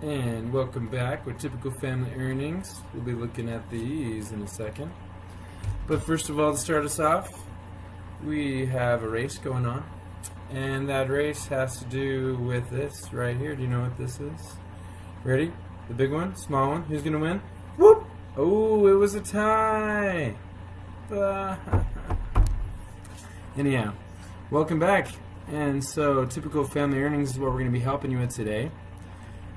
And welcome back with Typical Family Earnings. We'll be looking at these in a second. But first of all, to start us off, we have a race going on. And that race has to do with this right here. Do you know what this is? Ready? The big one? Small one? Who's going to win? Whoop! Oh, it was a tie! Anyhow, welcome back. And so, Typical Family Earnings is what we're going to be helping you with today.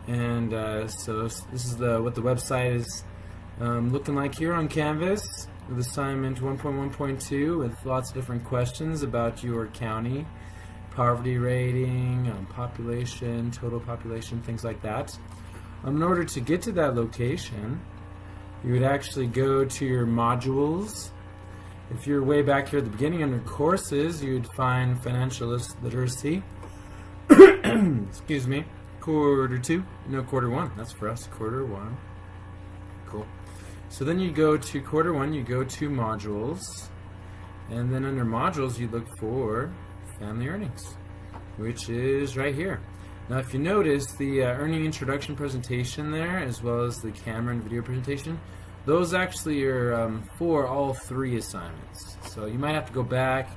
And so this is what the website is looking like here on Canvas with assignment 1.1.2 with lots of different questions about your county, poverty rating, population, total population, things like that. In order to get to that location, you would actually go to your modules. If you're way back here at the beginning under courses, you'd find financial literacy. Excuse me. Quarter 2. No, quarter 1. That's for us. Quarter 1. Cool. So then you go to quarter 1, you go to modules. And then under modules, you look for family earnings, which is right here. Now, if you notice, the earning introduction presentation there, as well as the camera and video presentation, those actually are for all 3 assignments. So you might have to go back,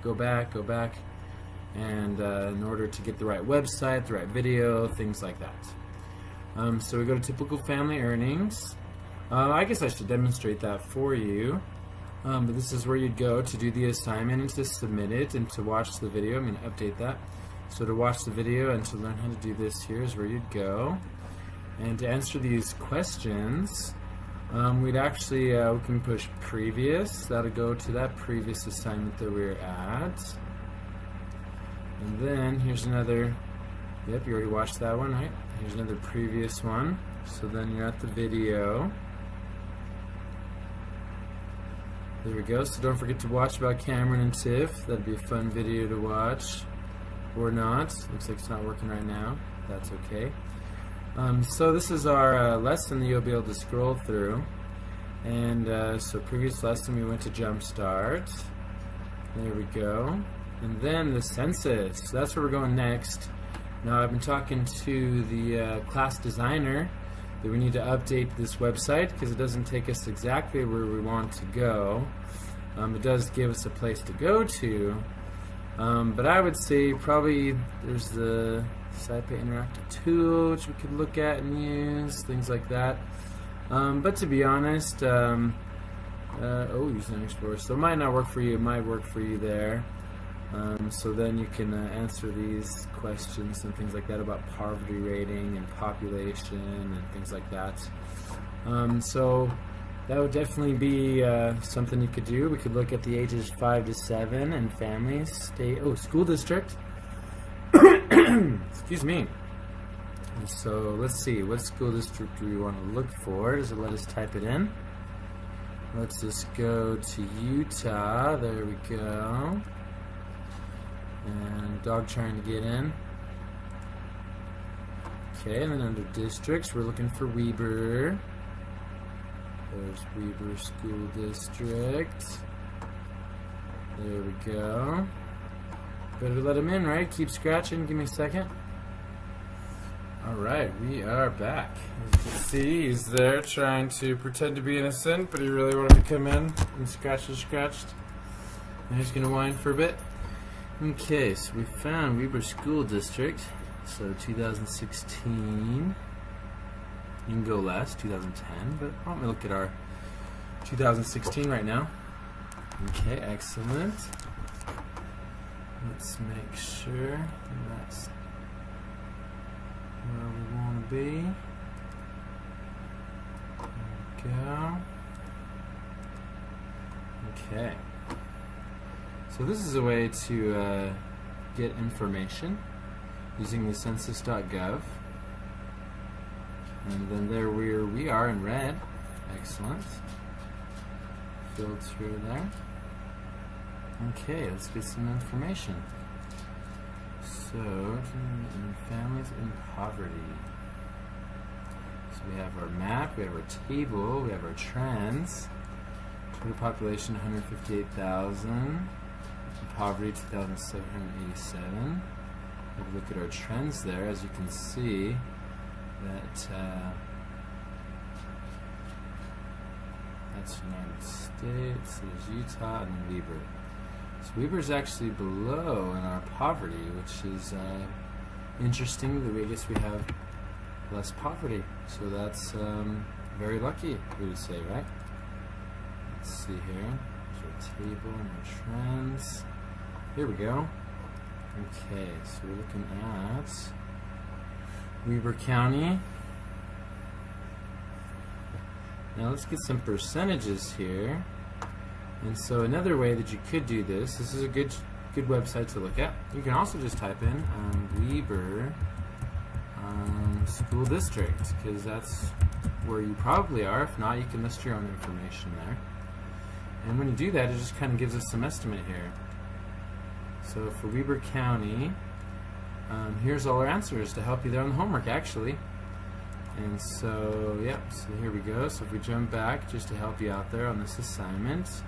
and in order to get the right website, the right video, things like that. So we go to Typical Family Earnings. I guess I should demonstrate that for you. But this is where you'd go to do the assignment and to submit it and to watch the video. I'm going to update that. So to watch the video and to learn how to do this here is where you'd go. And to answer these questions, we'd actually, we can push previous. That'll go to that previous assignment that we're at. And then here's another, yep, you already watched that one, right? Here's another previous one. So then you're at the video. There we go. So don't forget to watch about Cameron and Tiff. That'd be a fun video to watch. Or not. Looks like it's not working right now. That's okay. So this is our lesson that you'll be able to scroll through. And so previous lesson we went to Jumpstart. There we go. And then the census. So that's where we're going next. Now I've been talking to the class designer that we need to update this website because it doesn't take us exactly where we want to go. It does give us a place to go to. But I would say probably there's the SciPay Interactive Tool, which we could look at and use, things like that. But to be honest, use an Explorer. So it might not work for you, it might work for you there. So then you can answer these questions and things like that about poverty rating and population and things like that. So that would definitely be something you could do. We could look at the ages 5 to 7 and families, state, school district. Excuse me. And so let's see, what school district do we want to look for? Does it let us type it in? Let's just go to Utah. There we go. And dog trying to get in. Okay, and then under districts, we're looking for Weber. There's Weber School District. There we go. Better let him in, right? Keep scratching. Give me a second. Alright, we are back. As you can see, he's there trying to pretend to be innocent, but he really wanted to come in and scratched. And he's going to whine for a bit. Okay, so we found Weber School District. So 2016. You can go less, 2010, but why don't we look at our 2016 right now. Okay, excellent. Let's make sure that's where we want to be. There we go. Okay. So this is a way to get information using the census.gov. And then there we are in red. Excellent. Filter there. Okay, let's get some information. So, families in poverty. So we have our map, we have our table, we have our trends. Total population 158,000. Poverty 2,787. Have a look at our trends there. As you can see, that that's United States, there's Utah, and then Weber. So Weber's actually below in our poverty, which is interesting. That I guess we have less poverty, so that's very lucky, we would say, right? Let's see here. There's our table and our trends. Here we go. Okay, so we're looking at Weber County. Now let's get some percentages here. And so another way that you could do this is a good website to look at. You can also just type in Weber school district, because that's where you probably are. If not, you can list your own information there. And when you do that, it just kind of gives us some estimate here. So for Weber County, here's all our answers to help you there on the homework, actually. And so, yeah, so here we go. So if we jump back just to help you out there on this assignment,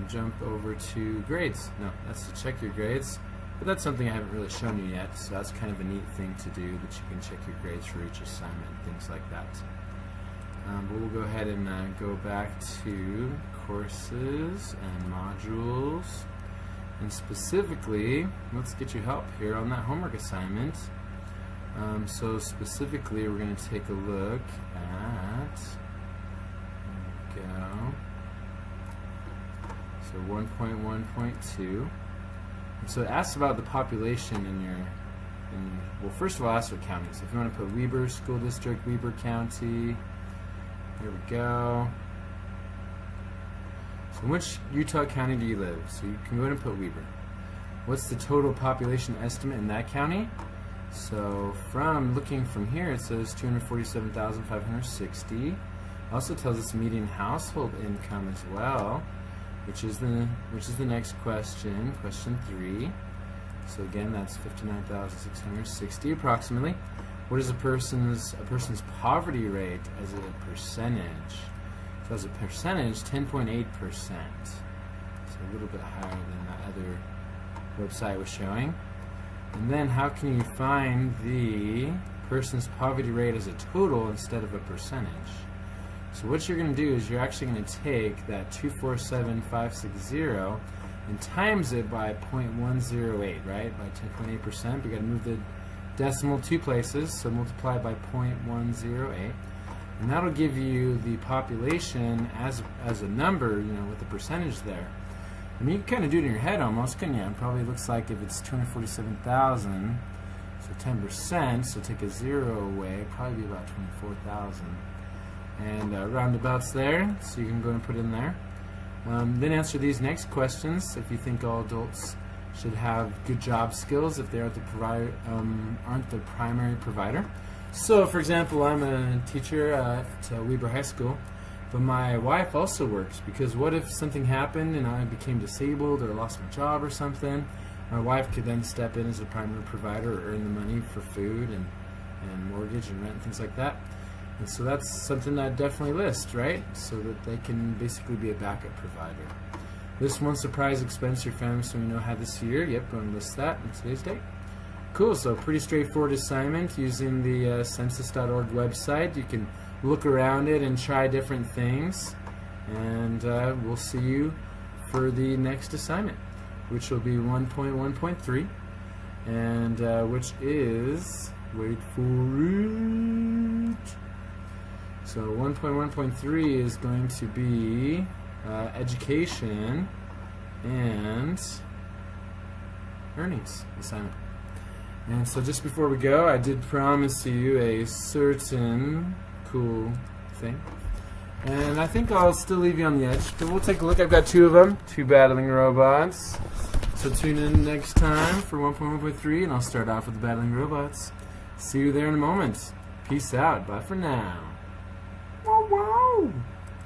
jump over to grades. No, that's to check your grades, but that's something I haven't really shown you yet, so that's kind of a neat thing to do, that you can check your grades for each assignment and things like that. But we'll go ahead and go back to courses and modules, and specifically, let's get you help here on that homework assignment. So specifically, we're going to take a look at, there we go, so 1.1.2. And so it asks about the population in your, well, first of all, it asks for counties. If you want to put Weber School District, Weber County, here we go. So in which Utah county do you live? So you can go ahead and put Weber. What's the total population estimate in that county? So from looking from here, it says 247,560. Also tells us median household income as well, which is the next question, question 3. So again, that's 59,660 approximately. What is a person's poverty rate as a percentage? So as a percentage, 10.8%. So a little bit higher than that other website was showing. And then how can you find the person's poverty rate as a total instead of a percentage? So what you're going to do is you're actually going to take that 247,560 and times it by 0.108, right? By 10.8%. We got to move the decimal 2 places, so multiply by 0.108. And that'll give you the population as a number, you know, with the percentage there. I mean, you can kind of do it in your head almost, couldn't you? It probably looks like if it's 247,000, so 10%, so take a 0 away, probably be about 24,000. And roundabouts there, so you can go and put in there. Then answer these next questions. If you think all adults should have good job skills, if they aren't the primary provider. So, for example, I'm a teacher at Weber High School, but my wife also works, because what if something happened and I became disabled or lost my job or something? My wife could then step in as a primary provider or earn the money for food and mortgage and rent and things like that. And so that's something I'd definitely list, right? So that they can basically be a backup provider. List one surprise expense your family so we know how this year. Yep, going to list that on today's date. Cool, so pretty straightforward assignment using the census.org website. You can look around it and try different things. And we'll see you for the next assignment, which will be 1.1.3. And which is, wait for it. So 1.1.3 is going to be education and earnings assignment. And so just before we go, I did promise you a certain cool thing. And I think I'll still leave you on the edge, but we'll take a look. I've got 2 of them, 2 battling robots. So tune in next time for 1.1.3, and I'll start off with the battling robots. See you there in a moment. Peace out. Bye for now.